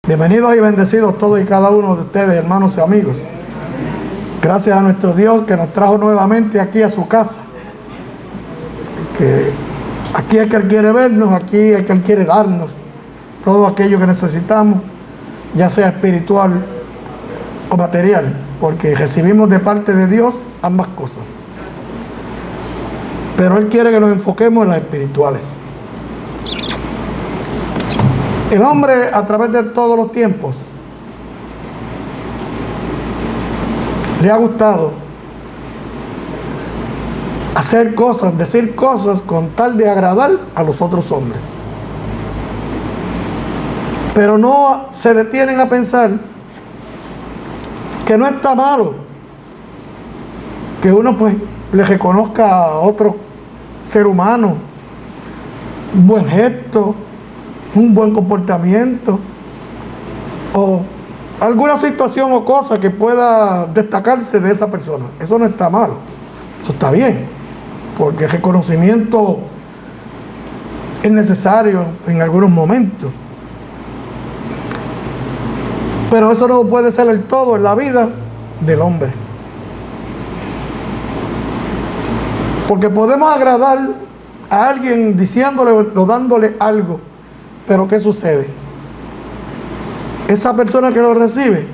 Bienvenidos y bendecidos todos y cada uno de ustedes, hermanos y amigos. Gracias a nuestro Dios que nos trajo nuevamente aquí a su casa. Que aquí es que Él quiere vernos, aquí es que Él quiere darnos todo aquello que necesitamos, ya sea espiritual o material, porque recibimos de parte de Dios ambas cosas. Pero Él quiere que nos enfoquemos en las espirituales. El hombre, a través de todos los tiempos, le ha gustado hacer cosas, decir cosas con tal de agradar a los otros hombres. Pero no se detienen a pensar que no está malo que uno pues le reconozca a otro ser humano un buen gesto, un buen comportamiento o alguna situación o cosa que pueda destacarse de esa persona. Eso no está mal, eso está bien, porque el reconocimiento es necesario en algunos momentos, pero eso no puede ser el todo en la vida del hombre, porque podemos agradar a alguien diciéndole o dándole algo, pero ¿qué sucede? Esa persona que lo recibe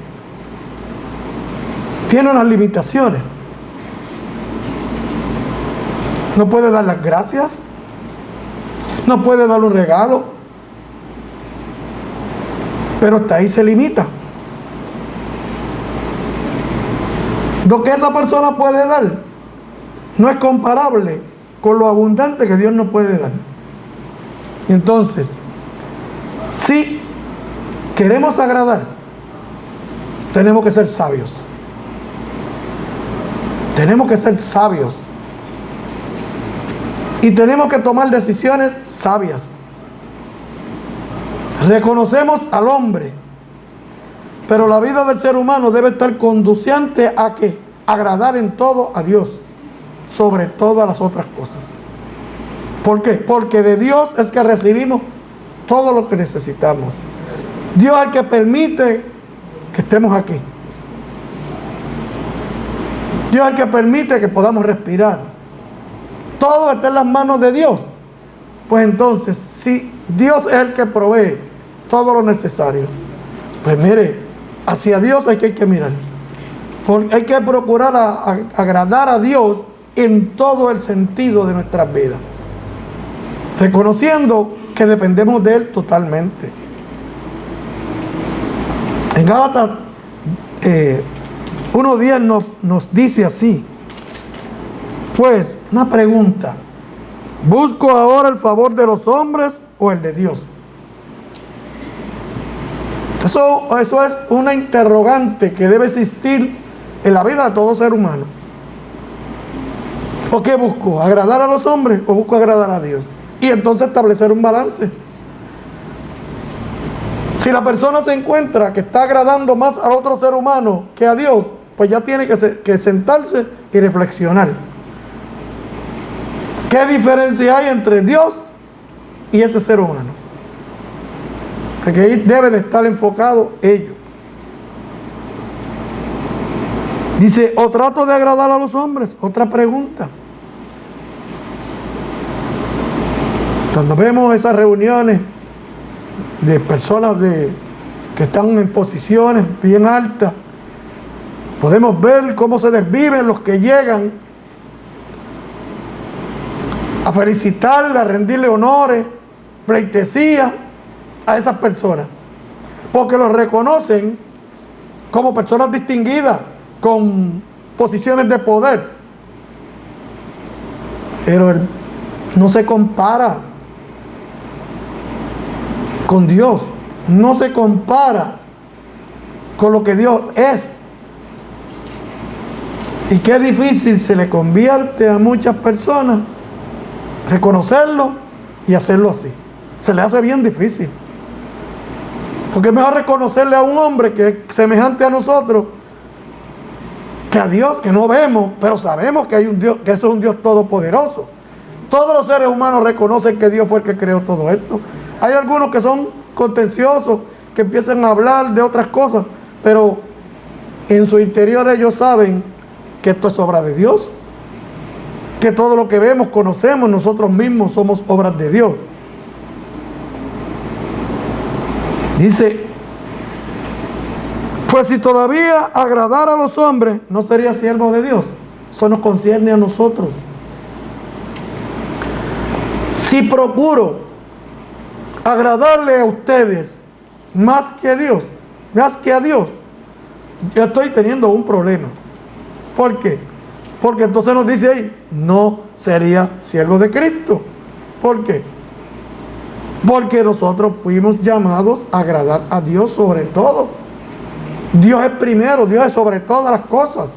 tiene unas limitaciones. No puede dar las gracias, no puede dar un regalo, pero hasta ahí se limita. Lo que esa persona puede dar no es comparable con lo abundante que Dios nos puede dar. Y entonces, si queremos agradar, tenemos que ser sabios. Tenemos que ser sabios. Y tenemos que tomar decisiones sabias. Reconocemos al hombre, pero la vida del ser humano debe estar conduciente a que agradar en todo a Dios, sobre todas las otras cosas. ¿Por qué? Porque de Dios es que recibimos todo lo que necesitamos. Dios es el que permite que estemos aquí. Dios es el que permite que podamos respirar. Todo está en las manos de Dios. Pues entonces, si Dios es el que provee todo lo necesario, pues mire, hacia Dios hay que mirar. Porque hay que procurar agradar a Dios en todo el sentido de nuestras vidas, reconociendo que dependemos de Él totalmente. En Gálatas 1:10 nos dice así: pues, una pregunta, ¿busco ahora el favor de los hombres o el de Dios? Eso es una interrogante que debe existir en la vida de todo ser humano. ¿O qué busco? ¿Agradar a los hombres o busco agradar a Dios? Y entonces establecer un balance. Si la persona se encuentra que está agradando más al otro ser humano que a Dios, pues ya tiene que sentarse y reflexionar. ¿Qué diferencia hay entre Dios y ese ser humano? Que ahí debe de estar enfocado ello. Dice, ¿o trato de agradar a los hombres? Otra pregunta. Cuando vemos esas reuniones de personas que están en posiciones bien altas, podemos ver cómo se desviven los que llegan a felicitarle, a rendirle honores, pleitesía a esas personas, porque los reconocen como personas distinguidas, con posiciones de poder. Pero él no se compara con Dios, no se compara con lo que Dios es. Y qué difícil se le convierte a muchas personas reconocerlo y hacerlo así. Se le hace bien difícil, porque es mejor reconocerle a un hombre que es semejante a nosotros que a Dios, que no vemos, pero sabemos que hay un Dios, que eso es un Dios todopoderoso. Todos los seres humanos reconocen que Dios fue el que creó todo esto. Hay algunos que son contenciosos que empiecen a hablar de otras cosas, pero en su interior ellos saben que esto es obra de Dios, que todo lo que vemos, conocemos, nosotros mismos somos obras de Dios. Dice, pues si todavía agradara a los hombres, no sería siervo de Dios. Eso nos concierne a nosotros. Si procuro agradarle a ustedes más que a Dios, yo estoy teniendo un problema. ¿Por qué? Porque entonces nos dice ahí, no sería siervo de Cristo. ¿Por qué? Porque nosotros fuimos llamados a agradar a Dios sobre todo. Dios es primero, Dios es sobre todas las cosas.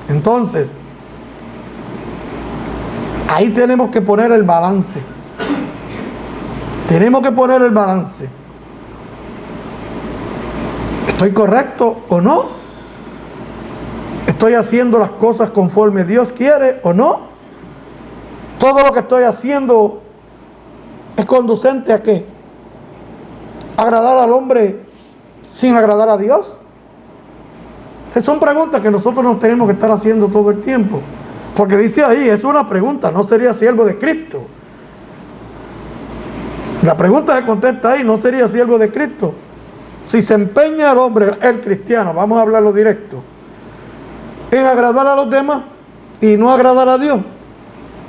Entonces, ahí tenemos que poner el balance. Tenemos que poner el balance. ¿Estoy correcto o no? ¿Estoy haciendo las cosas conforme Dios quiere o no? ¿Todo lo que estoy haciendo es conducente a qué? ¿Agradar al hombre sin agradar a Dios? Esas son preguntas que nosotros nos tenemos que estar haciendo todo el tiempo. Porque dice ahí, es una pregunta, no sería siervo de Cristo. La pregunta se contesta ahí, no sería siervo de Cristo. Si se empeña el hombre, el cristiano, vamos a hablarlo directo, en agradar a los demás y no agradar a Dios,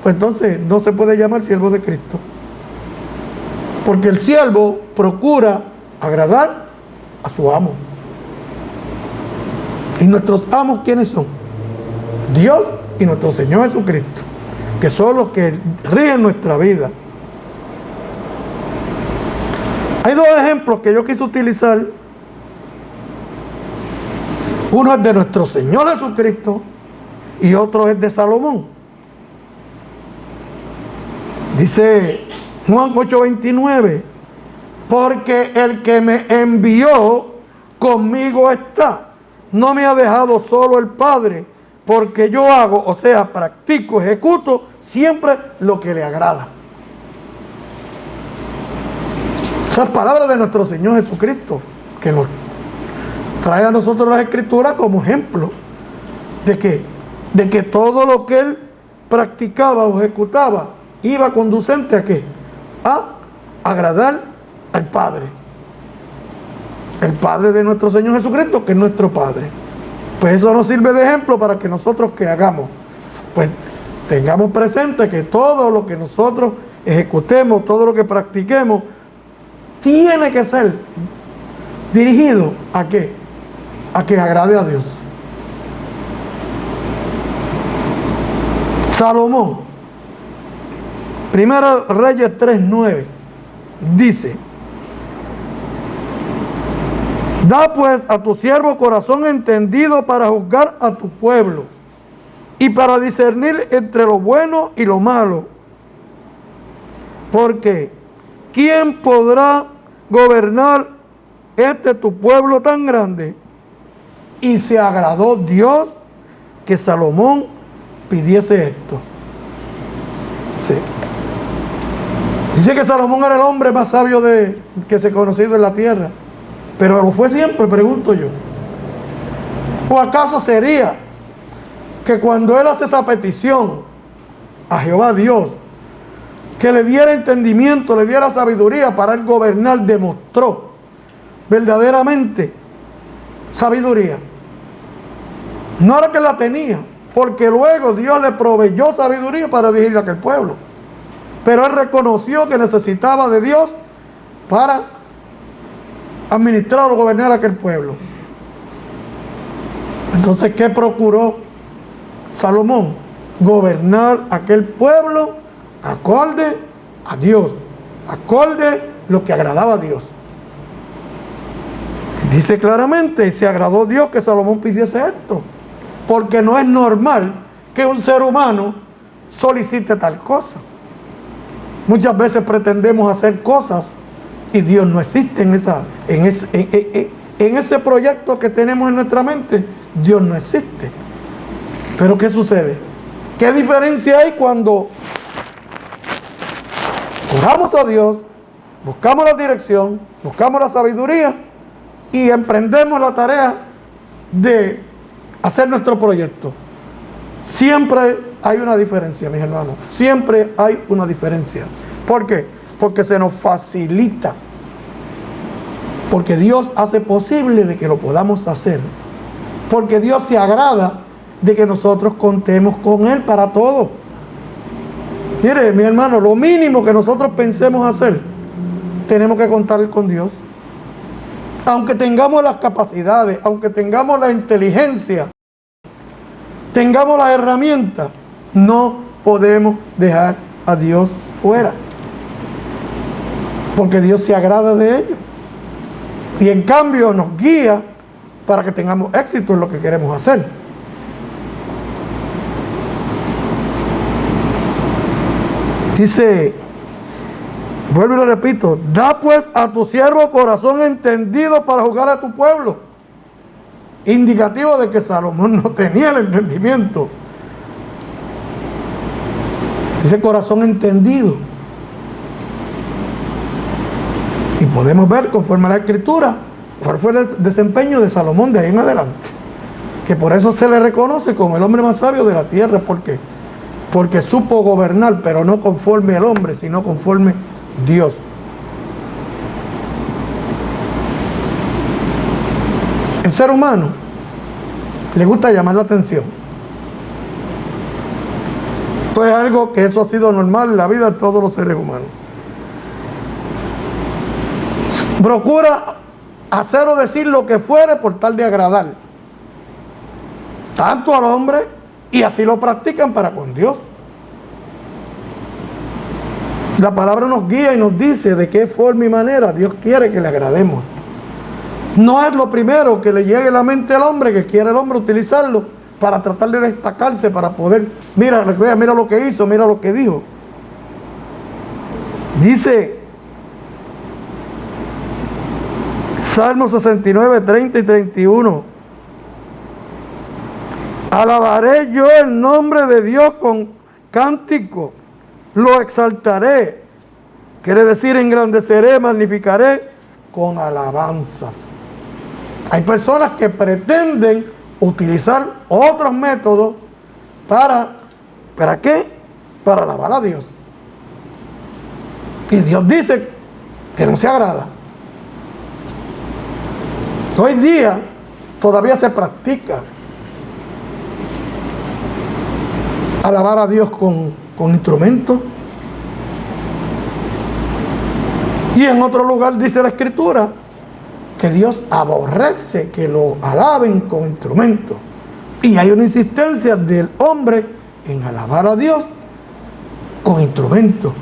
pues entonces no se puede llamar siervo de Cristo. Porque el siervo procura agradar a su amo. ¿Y nuestros amos quiénes son? Dios y nuestro Señor Jesucristo, que son los que rigen nuestra vida. Hay dos ejemplos que yo quise utilizar. Uno es de nuestro Señor Jesucristo y otro es de Salomón. Dice Juan 8:29, porque el que me envió conmigo está, no me ha dejado solo el Padre, porque yo hago, o sea, practico, ejecuto siempre lo que le agrada. Esas palabras de nuestro Señor Jesucristo, que nos trae a nosotros las Escrituras como ejemplo de que todo lo que Él practicaba o ejecutaba iba conducente a ¿qué? A agradar al Padre. El Padre de nuestro Señor Jesucristo, que es nuestro Padre. Pues eso nos sirve de ejemplo para que nosotros que hagamos, pues tengamos presente que todo lo que nosotros ejecutemos, todo lo que practiquemos, tiene que ser dirigido ¿a qué? A que agrade a Dios. Salomón, Primera Reyes 3:9, dice, da pues a tu siervo corazón entendido para juzgar a tu pueblo y para discernir entre lo bueno y lo malo. Porque ¿quién podrá gobernar tu pueblo tan grande? Y se agradó Dios que Salomón pidiese esto. Sí. Dice que Salomón era el hombre más sabio que se ha conocido en la tierra. Pero lo fue siempre, pregunto yo. ¿O acaso sería que cuando él hace esa petición a Jehová Dios, que le diera entendimiento, le diera sabiduría para él gobernar, demostró verdaderamente sabiduría? No era que la tenía, porque luego Dios le proveyó sabiduría para dirigir a aquel pueblo. Pero él reconoció que necesitaba de Dios para administrar o gobernar aquel pueblo. Entonces, ¿qué procuró Salomón? Gobernar aquel pueblo acorde a Dios, acorde lo que agradaba a Dios. Dice claramente, y se agradó Dios que Salomón pidiese esto, porque no es normal que un ser humano solicite tal cosa. Muchas veces pretendemos hacer cosas y Dios no existe en ese proyecto que tenemos en nuestra mente. Dios no existe. Pero ¿qué sucede? ¿Qué diferencia hay cuando oramos a Dios, buscamos la dirección, buscamos la sabiduría y emprendemos la tarea de hacer nuestro proyecto. Siempre hay una diferencia, mis hermanos. Siempre hay una diferencia. ¿Por qué? Porque se nos facilita. Porque Dios hace posible de que lo podamos hacer. Porque Dios se agrada de que nosotros contemos con Él para todo. Mire, mi hermano, lo mínimo que nosotros pensemos hacer, tenemos que contar con Dios. Aunque tengamos las capacidades, aunque tengamos la inteligencia, tengamos las herramientas, no podemos dejar a Dios fuera. Porque Dios se agrada de ello. Y en cambio nos guía para que tengamos éxito en lo que queremos hacer. Dice, vuelvo y lo repito, da pues a tu siervo corazón entendido para juzgar a tu pueblo. Indicativo de que Salomón no tenía el entendimiento. Dice corazón entendido. Y podemos ver, conforme a la Escritura, cuál fue el desempeño de Salomón de ahí en adelante. Que por eso se le reconoce como el hombre más sabio de la tierra. ¿Por qué? Porque supo gobernar, pero no conforme al hombre, sino conforme Dios. El ser humano le gusta llamar la atención. Esto es algo que eso ha sido normal en la vida de todos los seres humanos. Procura hacer o decir lo que fuere por tal de agradar tanto al hombre, y así lo practican para con Dios. La palabra nos guía y nos dice de qué forma y manera Dios quiere que le agrademos. No es lo primero que le llegue a la mente al hombre, que quiere el hombre utilizarlo para tratar de destacarse, para poder, mira lo que hizo, mira lo que dijo. Dice Salmo 69, 30 y 31. Alabaré yo el nombre de Dios con cántico, lo exaltaré. Quiere decir engrandeceré, magnificaré con alabanzas. Hay personas que pretenden utilizar otros métodos ¿para qué? Para alabar a Dios. Y Dios dice que no se agrada. Hoy día todavía se practica alabar a Dios con instrumentos. Y en otro lugar dice la Escritura que Dios aborrece que lo alaben con instrumentos. Y hay una insistencia del hombre en alabar a Dios con instrumentos.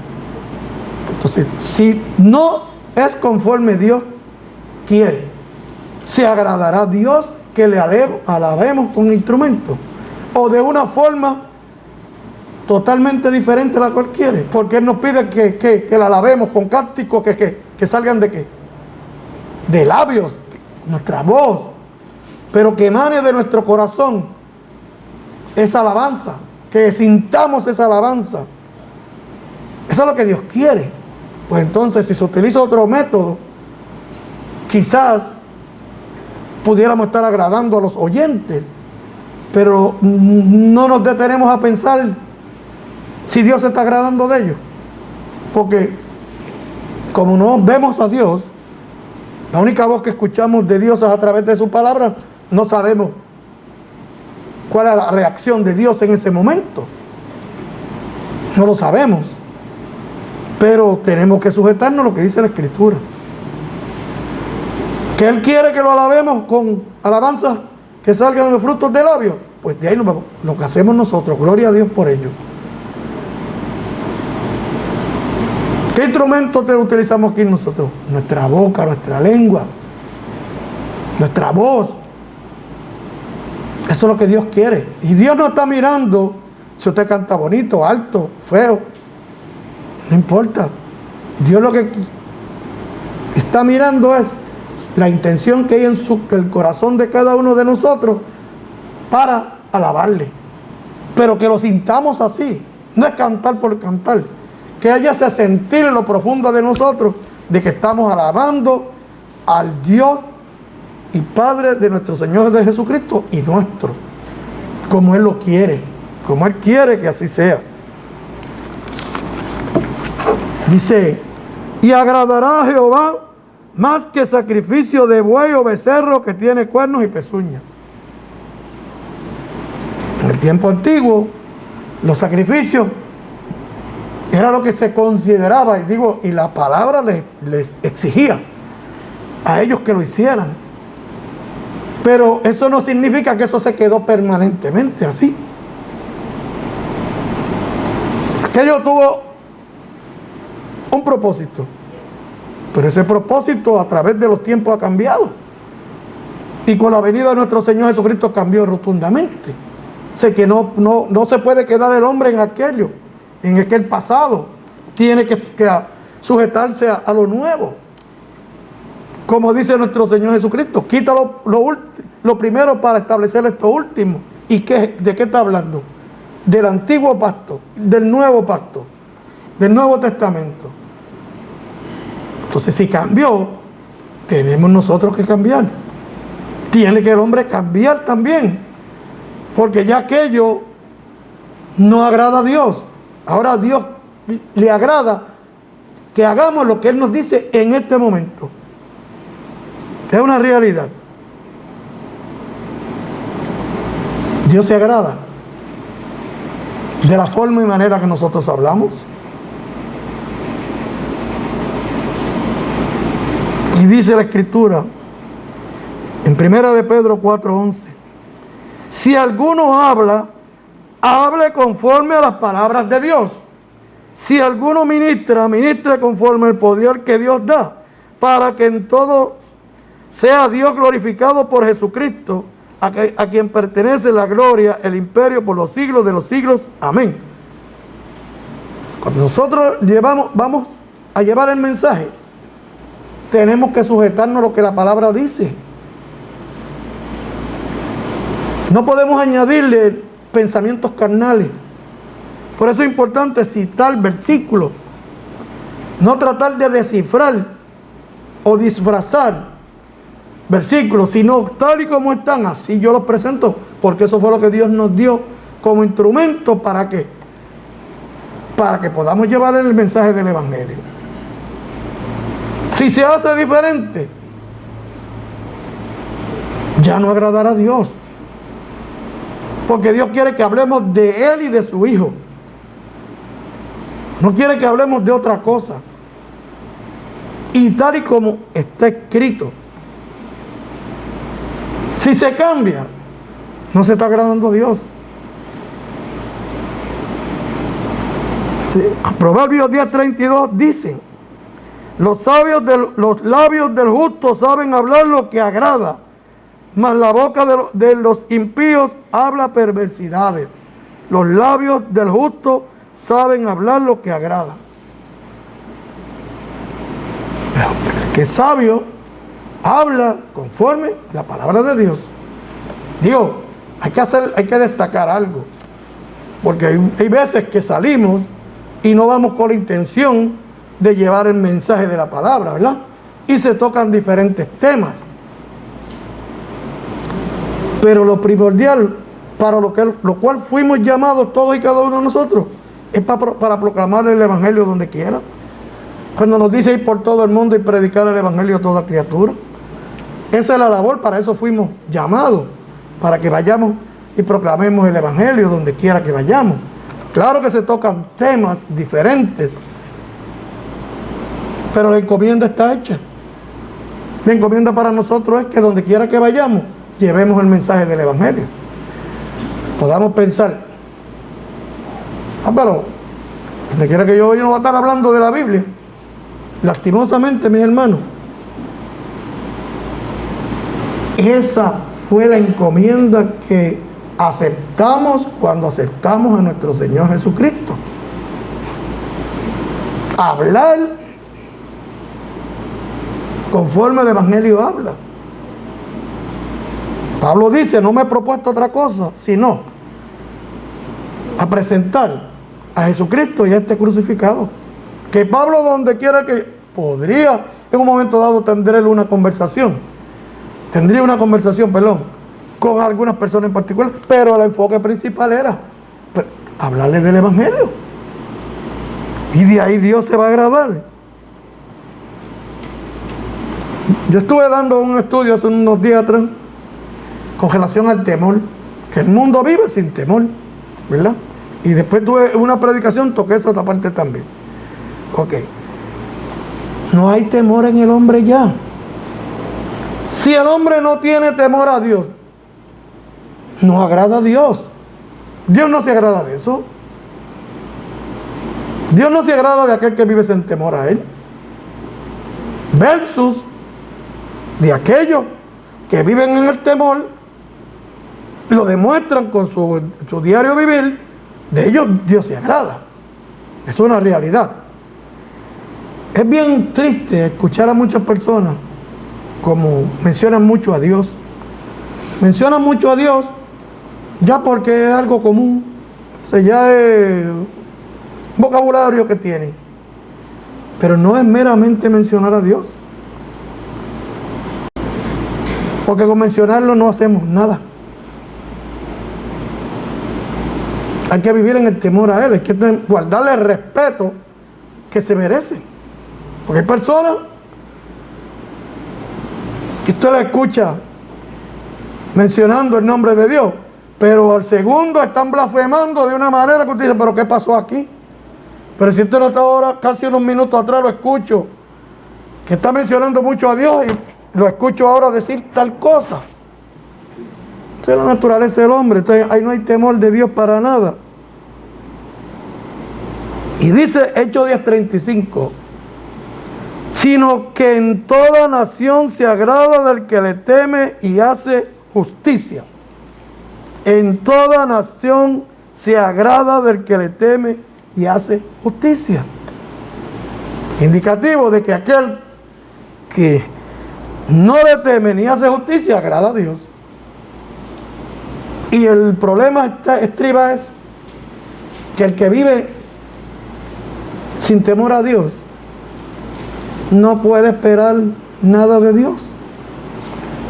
Entonces, si no es conforme Dios quiere, ¿se agradará a Dios que le alabemos con instrumentos? O de una forma totalmente diferente a la cual quiere, porque Él nos pide que la alabemos con cánticos que salgan de qué, de labios, nuestra voz, pero que emane de nuestro corazón esa alabanza, que sintamos esa alabanza. Eso es lo que Dios quiere. Pues entonces, si se utiliza otro método, quizás pudiéramos estar agradando a los oyentes, pero no nos detenemos a pensar si Dios se está agradando de ellos. Porque como no vemos a Dios, la única voz que escuchamos de Dios es a través de su palabra, no sabemos cuál es la reacción de Dios en ese momento. No lo sabemos. Pero tenemos que sujetarnos a lo que dice la Escritura. Que Él quiere que lo alabemos con alabanzas que salgan de los frutos de labios. Pues de ahí nos vamos. Lo que hacemos nosotros, gloria a Dios por ello. ¿Qué instrumento utilizamos aquí nosotros? Nuestra boca, nuestra lengua, nuestra voz. Eso es lo que Dios quiere. Y Dios no está mirando si usted canta bonito, alto, feo. No importa. Dios lo que está mirando es la intención que hay en el corazón de cada uno de nosotros para alabarle. Pero que lo sintamos así. No es cantar por cantar. Que haya ese sentir en lo profundo de nosotros de que estamos alabando al Dios y Padre de nuestro Señor de Jesucristo y nuestro, como Él lo quiere, como Él quiere que así sea. Dice, y agradará a Jehová más que sacrificio de buey o becerro que tiene cuernos y pezuñas. En el tiempo antiguo, los sacrificios era lo que se consideraba, y la palabra les exigía a ellos que lo hicieran. Pero eso no significa que eso se quedó permanentemente así. Aquello tuvo un propósito, pero ese propósito a través de los tiempos ha cambiado. Y con la venida de nuestro Señor Jesucristo cambió rotundamente. Sé que no se puede quedar el hombre en aquel pasado. Tiene que sujetarse a lo nuevo. Como dice nuestro Señor Jesucristo, quita lo primero para establecer esto último. ¿Y de qué está hablando? Del antiguo pacto, del nuevo pacto, del Nuevo Testamento. Entonces, si cambió, tenemos nosotros que cambiar. Tiene que el hombre cambiar también, porque ya aquello no agrada a Dios. Ahora a Dios le agrada que hagamos lo que Él nos dice en este momento. Es una realidad. Dios se agrada de la forma y manera que nosotros hablamos. Y dice la Escritura en 1 de Pedro 4:11, si alguno habla, hable conforme a las palabras de Dios. Si alguno ministra, ministre conforme al poder que Dios da, para que en todo sea Dios glorificado por Jesucristo, a quien pertenece la gloria, el imperio por los siglos de los siglos. Amén. Cuando nosotros vamos a llevar el mensaje, tenemos que sujetarnos a lo que la palabra dice. No podemos añadirle pensamientos carnales. Por eso es importante citar versículos, no tratar de descifrar o disfrazar versículos, sino tal y como están, así yo los presento, porque eso fue lo que Dios nos dio como instrumento para que podamos llevar el mensaje del Evangelio. Si se hace diferente, ya no agradará a Dios, porque Dios quiere que hablemos de Él y de su Hijo. No quiere que hablemos de otra cosa. Y tal y como está escrito, si se cambia, no se está agradando a Dios. Sí. Proverbios 10:32 dice, los labios del justo saben hablar lo que agrada, mas la boca de los impíos habla perversidades. Los labios del justo saben hablar lo que agrada. El que es sabio habla conforme la palabra de Dios. Digo, hay que destacar algo, porque hay veces que salimos y no vamos con la intención de llevar el mensaje de la palabra, ¿verdad? Y se tocan diferentes temas. Pero lo primordial, para lo cual fuimos llamados todos y cada uno de nosotros, es para proclamar el Evangelio donde quiera. Cuando nos dice ir por todo el mundo y predicar el Evangelio a toda criatura, esa es la labor, para eso fuimos llamados, para que vayamos y proclamemos el Evangelio donde quiera que vayamos. Claro que se tocan temas diferentes, pero la encomienda está hecha. La encomienda para nosotros es que donde quiera que vayamos, llevemos el mensaje del Evangelio. Podamos pensar, pero donde quiera que yo vaya no voy a estar hablando de la Biblia. Lastimosamente, mis hermanos, esa fue la encomienda que aceptamos cuando aceptamos a nuestro Señor Jesucristo. Hablar conforme el Evangelio habla. Pablo dice, no me he propuesto otra cosa, sino a presentar a Jesucristo y a este crucificado. Que Pablo, donde quiera que podría en un momento dado tendrle una conversación, tendría una conversación, con algunas personas en particular, pero el enfoque principal era hablarle del Evangelio. Y de ahí Dios se va a agradar. Yo estuve dando un estudio hace unos días atrás con relación al temor, que el mundo vive sin temor, ¿verdad? Y después tuve una predicación, toqué esa otra parte también. Ok. No hay temor en el hombre ya. Si el hombre no tiene temor a Dios, no agrada a Dios. Dios no se agrada de eso. Dios no se agrada de aquel que vive sin temor a Él. Versus de aquellos que viven en el temor, lo demuestran con su diario vivir, de ellos Dios se agrada. Es una realidad. Es bien triste escuchar a muchas personas como mencionan mucho a Dios. Mencionan mucho a Dios ya porque es algo común. O sea, ya es un vocabulario que tienen. Pero no es meramente mencionar a Dios. Porque con mencionarlo no hacemos nada. Hay que vivir en el temor a Él. Hay que guardarle el respeto que se merece. Porque hay personas que usted la escucha mencionando el nombre de Dios, pero al segundo están blasfemando de una manera que usted dice, pero ¿qué pasó aquí? Pero si usted no está ahora, casi unos minutos atrás lo escucho, que está mencionando mucho a Dios y lo escucho ahora decir tal cosa. Esa es la naturaleza del hombre. Entonces ahí no hay temor de Dios para nada. Y dice Hechos 10:35, sino que en toda nación se agrada del que le teme y hace justicia. En toda nación se agrada del que le teme y hace justicia. Indicativo de que aquel que no le teme ni hace justicia agrada a Dios. Y el problema estriba es que el que vive sin temor a Dios no puede esperar nada de Dios.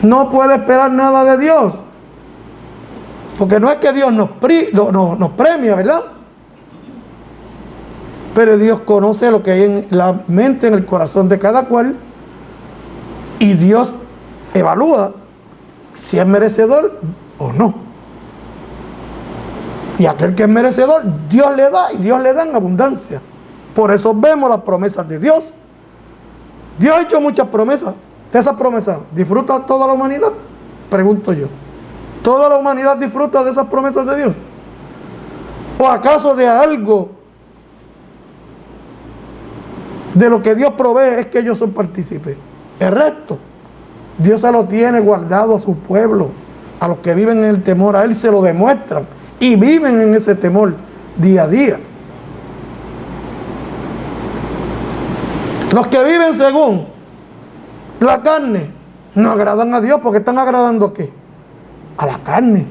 No puede esperar nada de Dios. Porque no es que Dios nos premia, ¿verdad? Pero Dios conoce lo que hay en la mente, en el corazón de cada cual. Y Dios evalúa si es merecedor o no. Y aquel que es merecedor, Dios le da y Dios le da en abundancia. Por eso vemos las promesas de Dios. Dios ha hecho muchas promesas. De esas promesas, ¿disfruta toda la humanidad? Pregunto yo. ¿Toda la humanidad disfruta de esas promesas de Dios? ¿O acaso de algo de lo que Dios provee es que ellos son partícipes? El resto, Dios se lo tiene guardado a su pueblo, a los que viven en el temor a Él se lo demuestran y viven en ese temor día a día. Los que viven según la carne no agradan a Dios, porque están agradando ¿a qué? A la carne.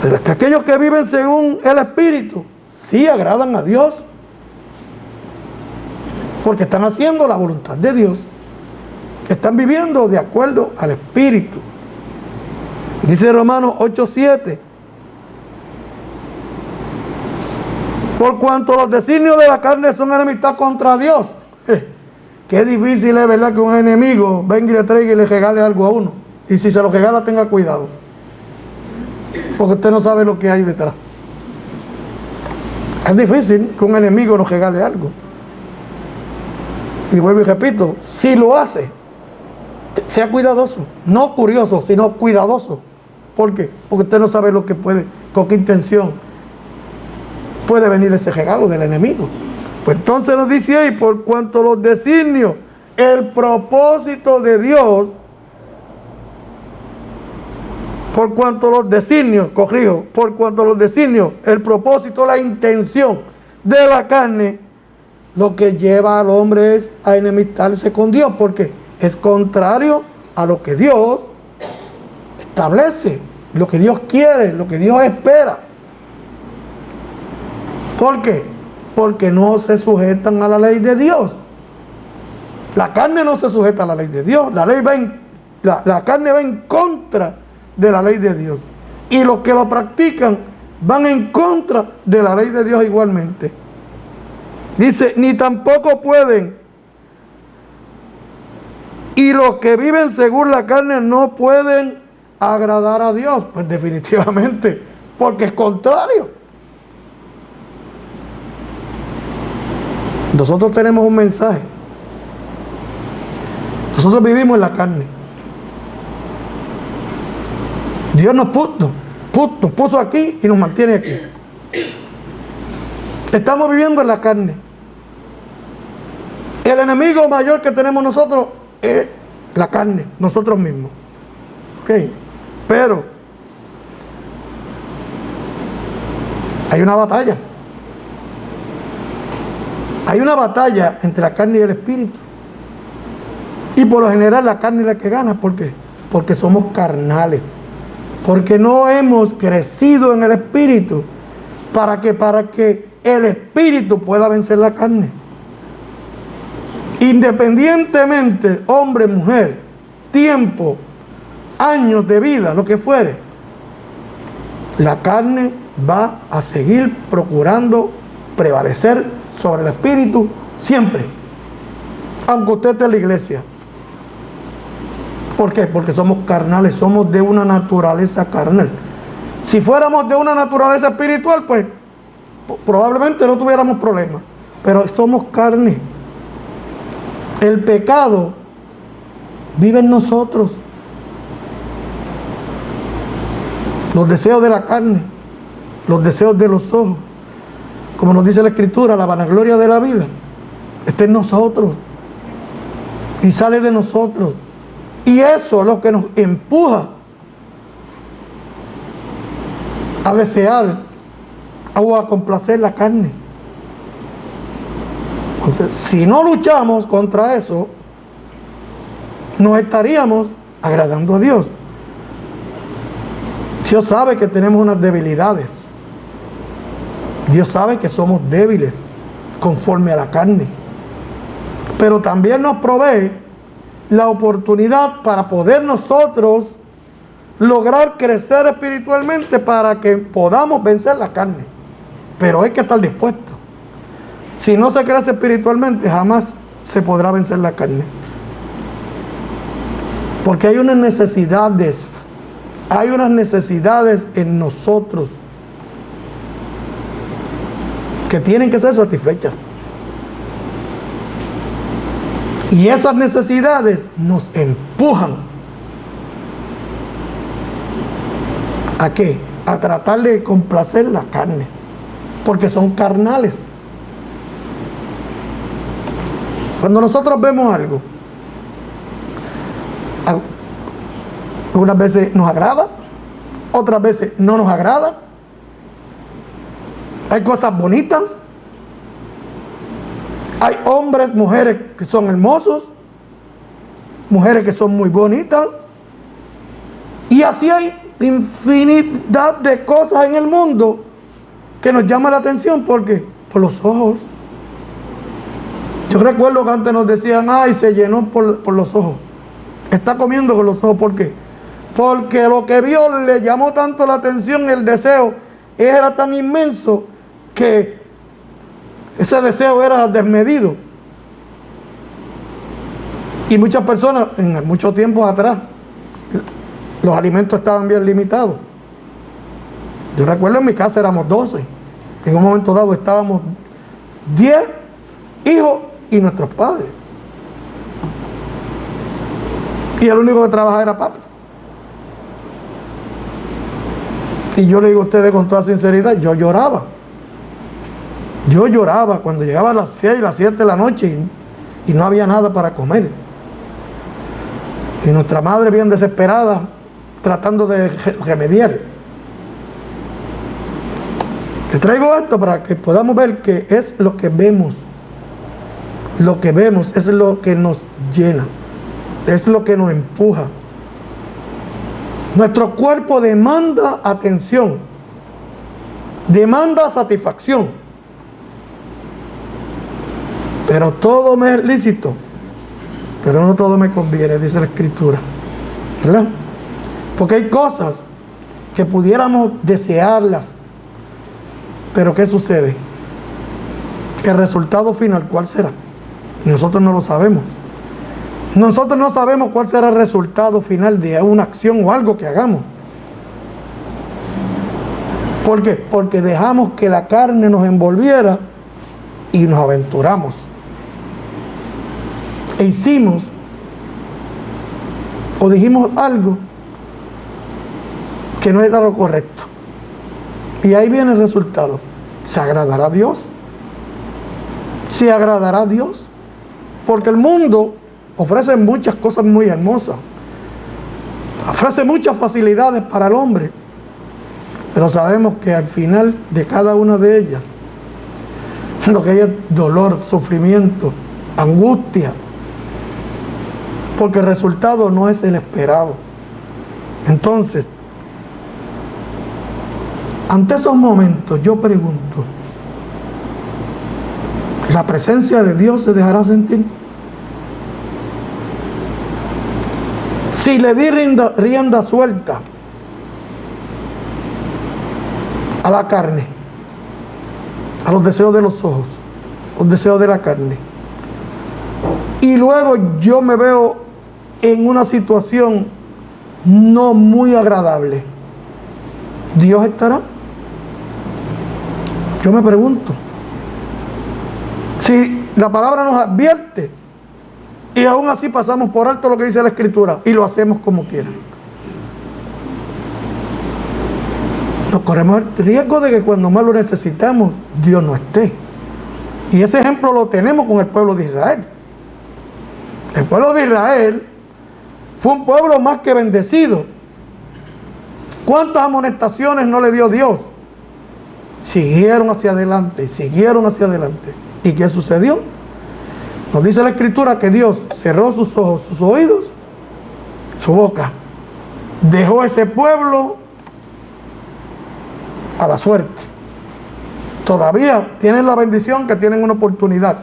Pero que aquellos que viven según el Espíritu sí agradan a Dios, porque están haciendo la voluntad de Dios, están viviendo de acuerdo al Espíritu. Dice Romanos 8:7, por cuanto los designios de la carne son enemistad contra Dios. Qué difícil es, ¿verdad?, que un enemigo venga y le traiga y le regale algo a uno. Y si se lo regala, tenga cuidado, porque usted no sabe lo que hay detrás. Es difícil que un enemigo nos regale algo. Y vuelvo y repito, si lo hace, sea cuidadoso, no curioso, sino cuidadoso. ¿Por qué? Porque usted no sabe lo que puede, con qué intención puede venir ese regalo del enemigo. Pues entonces nos dice ahí, por cuanto los designios, el propósito de Dios, por cuanto los designios, por cuanto los designios, el propósito, la intención de la carne, lo que lleva al hombre es a enemistarse con Dios, porque es contrario a lo que Dios establece, lo que Dios quiere, lo que Dios espera. ¿Por qué? Porque no se sujetan a la ley de Dios. La carne no se sujeta a la ley de Dios. La carne va en contra de la ley de Dios. Y los que lo practican van en contra de la ley de Dios igualmente. Dice, ni tampoco pueden. Y los que viven según la carne no pueden agradar a Dios. Pues definitivamente, porque es contrario. Nosotros tenemos un mensaje. Nosotros vivimos en la carne. Dios nos puso aquí y nos mantiene aquí. Estamos viviendo en la carne. El enemigo mayor que tenemos nosotros es la carne, nosotros mismos. ¿Ok? Pero hay una batalla. Hay una batalla entre la carne y el espíritu. Y por lo general la carne es la que gana. ¿Por qué? Porque somos carnales. Porque no hemos crecido en el espíritu. ¿Para que el espíritu pueda vencer la carne? Independientemente, hombre, mujer, tiempo, años de vida, lo que fuere, la carne va a seguir procurando prevalecer sobre el espíritu siempre, aunque usted esté en la iglesia. ¿Por qué? Porque somos carnales, somos de una naturaleza carnal. Si fuéramos de una naturaleza espiritual, pues probablemente no tuviéramos problemas, pero somos carne. El pecado vive en nosotros. Los deseos de la carne, los deseos de los ojos, como nos dice la Escritura, la vanagloria de la vida está en nosotros y sale de nosotros. Y eso es lo que nos empuja a desear o a complacer la carne. Entonces, si no luchamos contra eso, no estaríamos agradando a Dios. Dios sabe que tenemos unas debilidades. Dios sabe que somos débiles conforme a la carne. Pero también nos provee la oportunidad para poder nosotros lograr crecer espiritualmente para que podamos vencer la carne. Pero hay que estar dispuesto. Si no se crece espiritualmente, jamás se podrá vencer la carne. Porque hay unas necesidades en nosotros que tienen que ser satisfechas. Y esas necesidades nos empujan ¿a qué? A tratar de complacer la carne, porque son carnales. Cuando nosotros vemos algo, algunas veces nos agrada, otras veces no nos agrada. Hay cosas bonitas, hay hombres, mujeres que son hermosos, mujeres que son muy bonitas, y así hay infinidad de cosas en el mundo que nos llaman la atención. ¿Por qué? Por los ojos. Yo recuerdo que antes nos decían, ay, se llenó por los ojos. Está comiendo con los ojos. ¿Por qué? Porque lo que vio le llamó tanto la atención, el deseo era tan inmenso que ese deseo era desmedido. Y muchas personas, en muchos tiempos atrás, los alimentos estaban bien limitados. Yo recuerdo en mi casa éramos 12. En un momento dado estábamos 10 hijos y nuestros padres. Y el único que trabajaba era papi. Y yo le digo a ustedes con toda sinceridad, yo lloraba. Yo lloraba cuando llegaba a las 6, las 7 de la noche y no había nada para comer. Y nuestra madre bien desesperada, tratando de remediar. Te traigo esto para que podamos ver que es lo que vemos. Lo que vemos es lo que nos llena. Es lo que nos empuja. Nuestro cuerpo demanda atención. Demanda satisfacción. Pero todo me es lícito, pero no todo me conviene, dice la Escritura, ¿verdad? Porque hay cosas que pudiéramos desearlas, pero ¿qué sucede? El resultado final, ¿cuál será? Nosotros no lo sabemos. Nosotros no sabemos cuál será el resultado final de una acción o algo que hagamos. ¿Por qué? Porque dejamos que la carne nos envolviera y nos aventuramos. E hicimos o dijimos algo que no era lo correcto. Y ahí viene el resultado. ¿Se agradará a Dios? ¿Se agradará a Dios? Porque el mundo ofrece muchas cosas muy hermosas. Ofrece muchas facilidades para el hombre. Pero sabemos que al final de cada una de ellas, lo que hay es dolor, sufrimiento, angustia. Porque el resultado no es el esperado. Entonces, ante esos momentos yo pregunto, ¿la presencia de Dios se dejará sentir? Si le di rienda suelta a la carne, a los deseos de los ojos, los deseos de la carne, y luego yo me veo en una situación no muy agradable, ¿Dios estará? Yo me pregunto. Si la palabra nos advierte y aún así pasamos por alto lo que dice la Escritura y lo hacemos como quieran, nos corremos el riesgo de que cuando más lo necesitamos, Dios no esté. Y ese ejemplo lo tenemos con el pueblo de Israel. El pueblo de Israel fue un pueblo más que bendecido. ¿Cuántas amonestaciones no le dio Dios? Siguieron hacia adelante, siguieron hacia adelante. ¿Y qué sucedió? Nos dice la Escritura que Dios cerró sus ojos, sus oídos, su boca. Dejó a ese pueblo a la suerte. Todavía tienen la bendición que tienen una oportunidad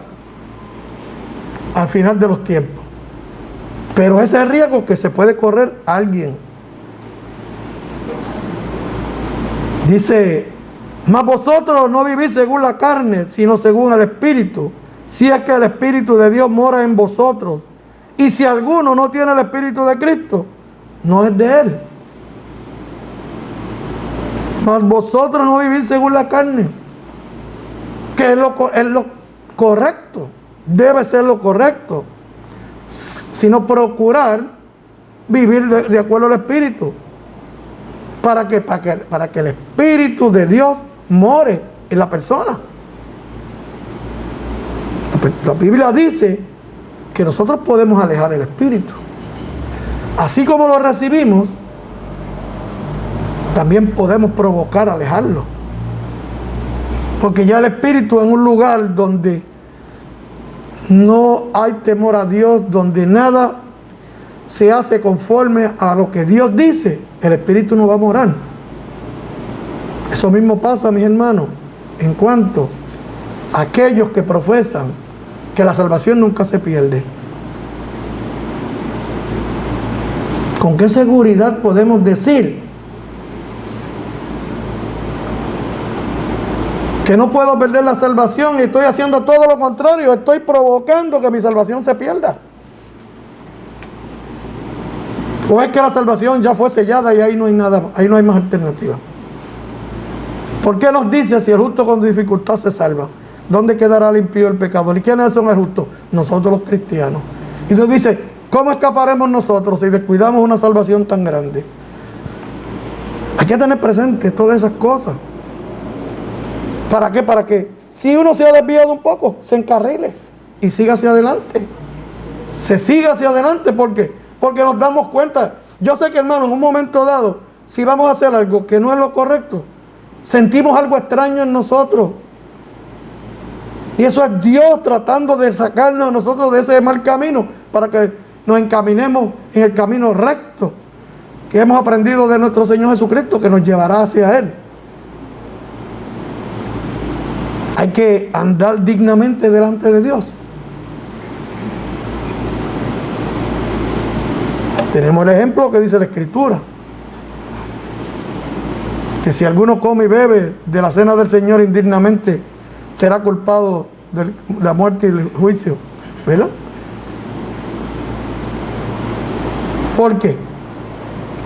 al final de los tiempos. Pero ese riesgo que se puede correr alguien. Dice, mas vosotros no vivís según la carne, sino según el Espíritu, si es que el Espíritu de Dios mora en vosotros. Y si alguno no tiene el Espíritu de Cristo, no es de Él. Mas vosotros no vivís según la carne, que es lo correcto, debe ser lo correcto, sino procurar vivir de acuerdo al Espíritu. ¿Para qué? Para que el Espíritu de Dios more en la persona. La Biblia dice que nosotros podemos alejar el Espíritu. Así como lo recibimos, también podemos provocar alejarlo. Porque ya el Espíritu en un lugar donde no hay temor a Dios, donde nada se hace conforme a lo que Dios dice, el Espíritu no va a morar. Eso mismo pasa, mis hermanos, en cuanto a aquellos que profesan que la salvación nunca se pierde. ¿Con qué seguridad podemos decir que no puedo perder la salvación y estoy haciendo todo lo contrario? Estoy provocando que mi salvación se pierda. ¿O es que la salvación ya fue sellada y ahí no hay nada, ahí no hay más alternativa? ¿Por qué nos dice si el justo con dificultad se salva? ¿Dónde quedará el impío, el pecador? ¿Y quiénes son el justo? Nosotros los cristianos. Y nos dice, ¿cómo escaparemos nosotros si descuidamos una salvación tan grande? Hay que tener presente todas esas cosas. ¿Para qué? Para que si uno se ha desviado un poco, se encarrile y siga hacia adelante. Se siga hacia adelante, ¿por qué? Porque nos damos cuenta. Yo sé que, hermano, en un momento dado, si vamos a hacer algo que no es lo correcto, sentimos algo extraño en nosotros. Y eso es Dios tratando de sacarnos a nosotros de ese mal camino para que nos encaminemos en el camino recto que hemos aprendido de nuestro Señor Jesucristo, que nos llevará hacia Él. Hay que andar dignamente delante de Dios. Tenemos el ejemplo que dice la Escritura, que si alguno come y bebe de la cena del Señor indignamente, será culpado de la muerte y el juicio, ¿verdad? ¿Por qué?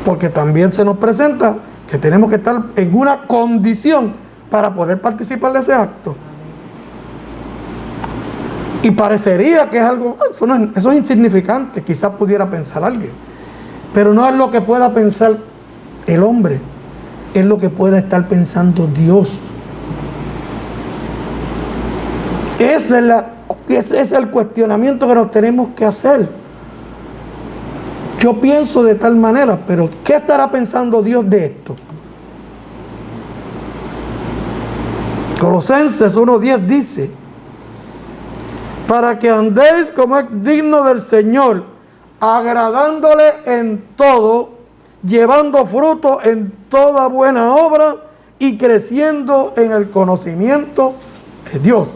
Porque también se nos presenta que tenemos que estar en una condición para poder participar de ese acto. Y parecería que es algo, eso es insignificante, quizás pudiera pensar alguien, pero no es lo que pueda pensar el hombre, es lo que pueda estar pensando Dios. Ese es el cuestionamiento que nos tenemos que hacer. Yo pienso de tal manera, pero ¿qué estará pensando Dios de esto? Colosenses 1:10 dice: para que andéis como es digno del Señor, agradándole en todo, llevando fruto en toda buena obra y creciendo en el conocimiento de Dios.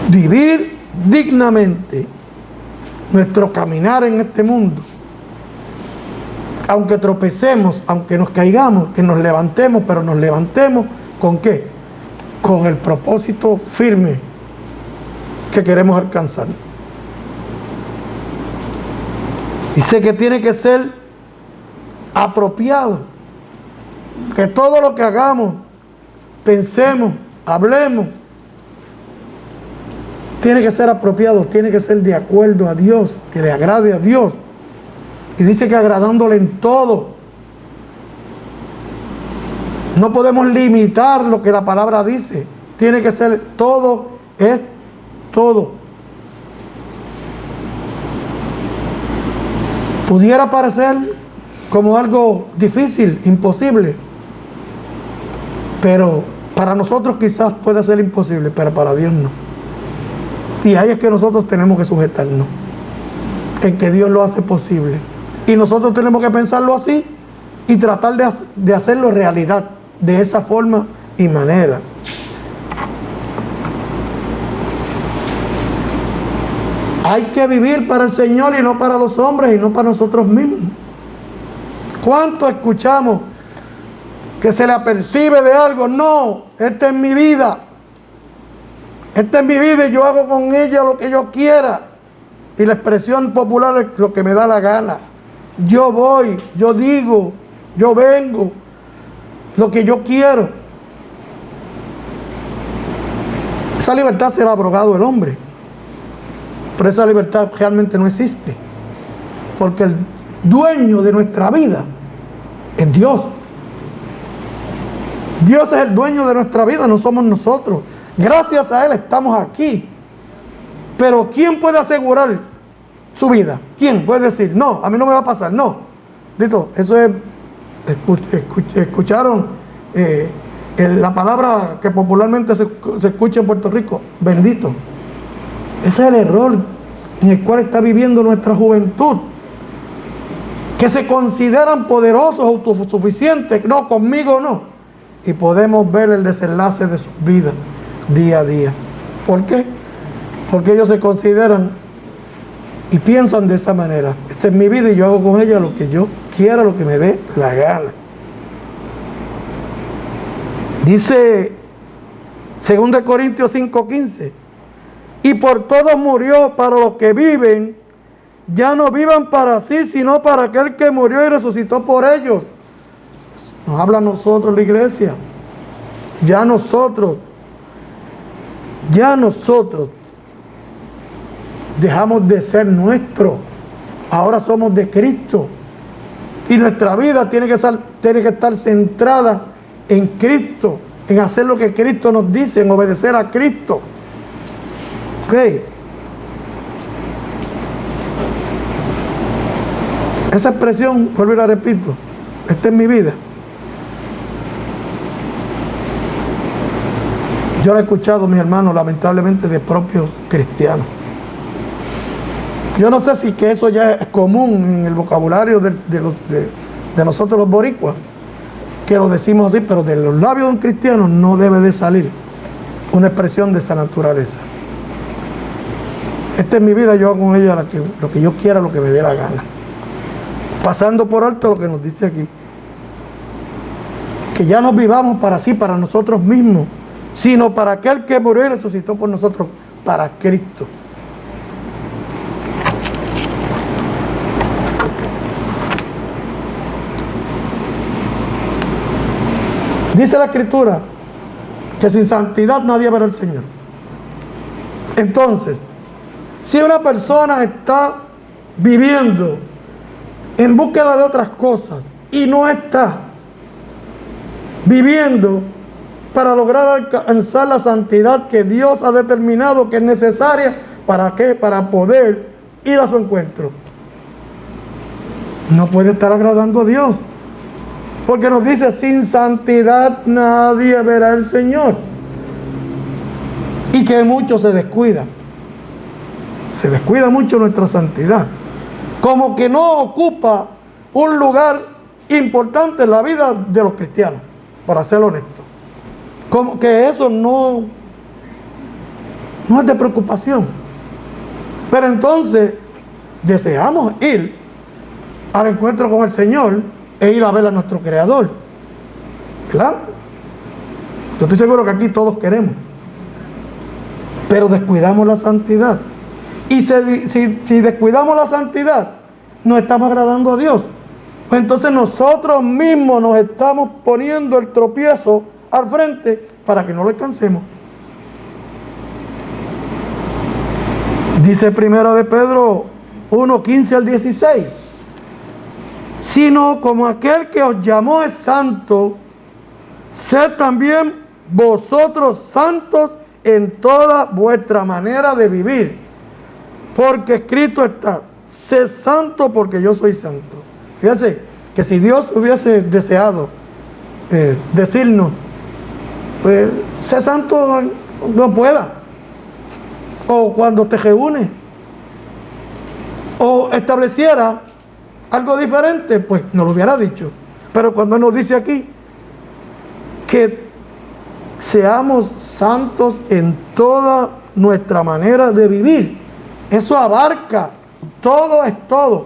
Vivir dignamente nuestro caminar en este mundo, aunque tropecemos, aunque nos caigamos, que nos levantemos, pero nos levantemos ¿con qué? Con el propósito firme que queremos alcanzar. Dice que tiene que ser apropiado, que todo lo que hagamos, pensemos, hablemos, tiene que ser apropiado, tiene que ser de acuerdo a Dios, que le agrade a Dios. Y dice que agradándole en todo. No podemos limitar lo que la palabra dice. Tiene que ser todo, es todo. Pudiera parecer como algo difícil, imposible, pero para nosotros quizás pueda ser imposible, pero para Dios no. Y ahí es que nosotros tenemos que sujetarnos, en que Dios lo hace posible. Y nosotros tenemos que pensarlo así y tratar de hacerlo realidad, de esa forma y manera. Hay que vivir para el Señor y no para los hombres y no para nosotros mismos. ¿Cuánto escuchamos que se le apercibe de algo? No, esta es mi vida. Esta es mi vida y yo hago con ella lo que yo quiera. Y la expresión popular es lo que me da la gana. Yo voy, yo digo, yo vengo, lo que yo quiero. Esa libertad se la ha abrogado el hombre. Pero esa libertad realmente no existe. Porque el dueño de nuestra vida es Dios. Dios es el dueño de nuestra vida, no somos nosotros. Gracias a Él estamos aquí. Pero ¿quién puede asegurar su vida? ¿Quién puede decir, no, a mí no me va a pasar? No. Dito, eso es, escucharon la palabra que popularmente se escucha en Puerto Rico, bendito. Ese es el error en el cual está viviendo nuestra juventud, que se consideran poderosos, autosuficientes. No, conmigo no. Y podemos ver el desenlace de sus vidas día a día. ¿Por qué? Porque ellos se consideran y piensan de esa manera. Esta es mi vida y yo hago con ella lo que yo quiera, lo que me dé la gana. Dice 2 Corintios 5:15: y por todos murió, para los que viven, ya no vivan para sí, sino para aquel que murió y resucitó por ellos. Nos habla a nosotros la iglesia. Ya nosotros dejamos de ser nuestros. Ahora somos de Cristo. Y nuestra vida tiene que estar centrada en Cristo, en hacer lo que Cristo nos dice, en obedecer a Cristo. ¿Ok? Esa expresión, vuelvo y la repito, esta es mi vida. Yo la he escuchado, mis hermanos, lamentablemente de propios cristianos. Yo no sé si que eso ya es común en el vocabulario de nosotros los boricuas, que lo decimos así, pero de los labios de un cristiano no debe de salir una expresión de esa naturaleza. Esta es mi vida, yo hago con ella lo que yo quiera, lo que me dé la gana. Pasando por alto lo que nos dice aquí. Que ya no vivamos para sí, para nosotros mismos, sino para aquel que murió y resucitó por nosotros, para Cristo. Dice la Escritura que sin santidad nadie verá al Señor. Entonces, si una persona está viviendo en búsqueda de otras cosas y no está viviendo para lograr alcanzar la santidad que Dios ha determinado que es necesaria, ¿para qué? Para poder ir a su encuentro. No puede estar agradando a Dios. Porque nos dice, sin santidad nadie verá al Señor. Y que mucho se descuida. Se descuida mucho nuestra santidad. Como que no ocupa un lugar importante en la vida de los cristianos, para ser honesto. Como que eso no es de preocupación. Pero entonces deseamos ir al encuentro con el Señor e ir a ver a nuestro Creador. Claro. Yo estoy seguro que aquí todos queremos. Pero descuidamos la santidad. Y si descuidamos la santidad, no estamos agradando a Dios. Pues entonces nosotros mismos nos estamos poniendo el tropiezo al frente para que no lo alcancemos. Dice Primera de Pedro 1, 15 al 16. Sino como aquel que os llamó es santo, sed también vosotros santos en toda vuestra manera de vivir. Porque escrito está, sed santo porque yo soy santo. Fíjense que si Dios hubiese deseado decirnos, pues sé santo, no pueda. O cuando te reúnes, o estableciera algo diferente, pues nos lo hubiera dicho. Pero cuando nos dice aquí que seamos santos en toda nuestra manera de vivir, eso abarca, todo es todo.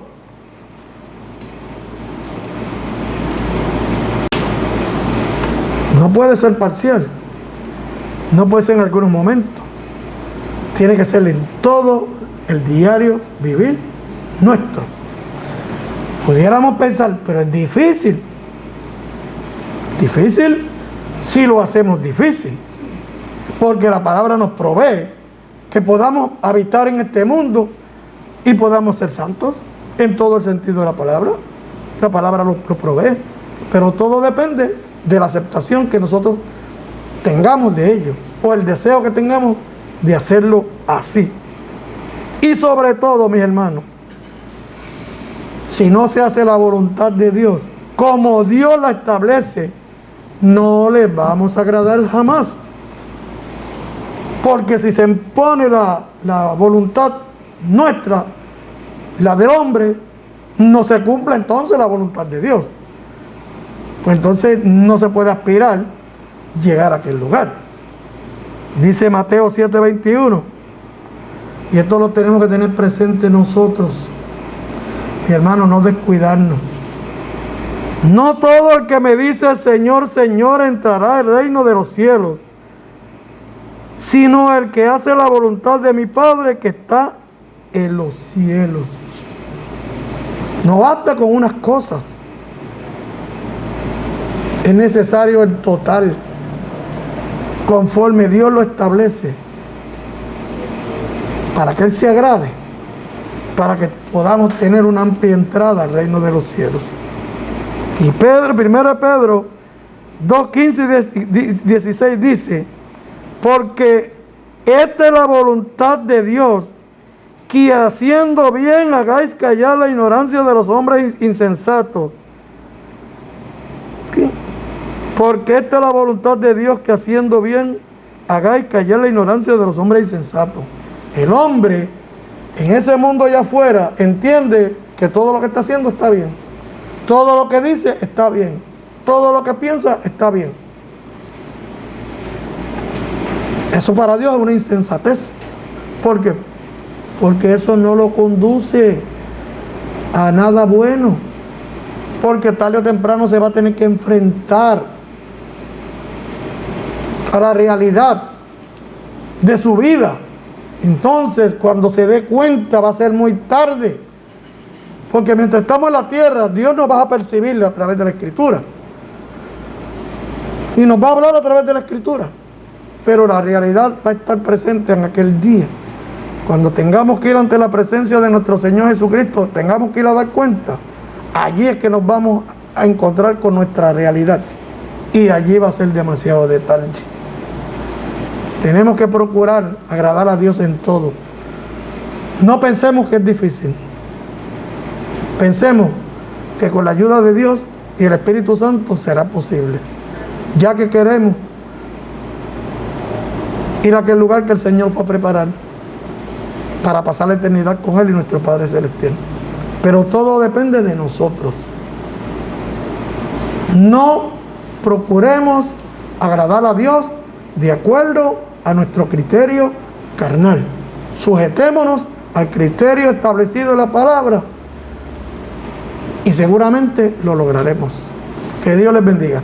No puede ser parcial, no puede ser en algunos momentos, tiene que ser en todo el diario vivir nuestro. Pudiéramos pensar, pero es difícil. Difícil si lo hacemos difícil, porque la palabra nos provee que podamos habitar en este mundo y podamos ser santos en todo el sentido de la palabra. La palabra lo provee, pero todo depende de la aceptación que nosotros tengamos de ello, o el deseo que tengamos de hacerlo así. Y sobre todo, mis hermanos, si no se hace la voluntad de Dios como Dios la establece, no le vamos a agradar jamás. Porque si se impone la voluntad nuestra, la del hombre, no se cumple entonces la voluntad de Dios. Pues entonces no se puede aspirar llegar a aquel lugar. Dice Mateo 7:21, y esto lo tenemos que tener presente nosotros, mi hermano, no descuidarnos. No todo el que me dice Señor, Señor entrará al reino de los cielos, sino el que hace la voluntad de mi Padre que está en los cielos. No basta con unas cosas, es necesario el total, conforme Dios lo establece, para que Él se agrade, para que podamos tener una amplia entrada al reino de los cielos. Y Pedro, 1 Pedro 2, 15 y 16 dice, porque esta es la voluntad de Dios, que haciendo bien hagáis callar la ignorancia de los hombres insensatos. ¿Qué? Porque esta es la voluntad de Dios, que haciendo bien hagáis callar la ignorancia de los hombres insensatos. El hombre en ese mundo allá afuera entiende que todo lo que está haciendo está bien. Todo lo que dice está bien. Todo lo que piensa está bien. Eso para Dios es una insensatez. ¿Por qué? porque eso no lo conduce a nada bueno, porque tarde o temprano se va a tener que enfrentar a la realidad de su vida. Entonces, cuando se dé cuenta, va a ser muy tarde, porque mientras estamos en la tierra, Dios nos va a percibirlo a través de la Escritura, y nos va a hablar a través de la Escritura, pero la realidad va a estar presente en aquel día. Cuando tengamos que ir ante la presencia de nuestro Señor Jesucristo, tengamos que ir a dar cuenta, allí es que nos vamos a encontrar con nuestra realidad, y allí va a ser demasiado de tarde. Tenemos que procurar agradar a Dios en todo. No pensemos que es difícil. Pensemos que con la ayuda de Dios y el Espíritu Santo será posible, ya que queremos ir a aquel lugar que el Señor fue a preparar para pasar la eternidad con Él y nuestro Padre Celestial. Pero todo depende de nosotros. No procuremos agradar a Dios de acuerdo a nuestro criterio carnal. Sujetémonos al criterio establecido en la palabra y seguramente lo lograremos. Que Dios les bendiga.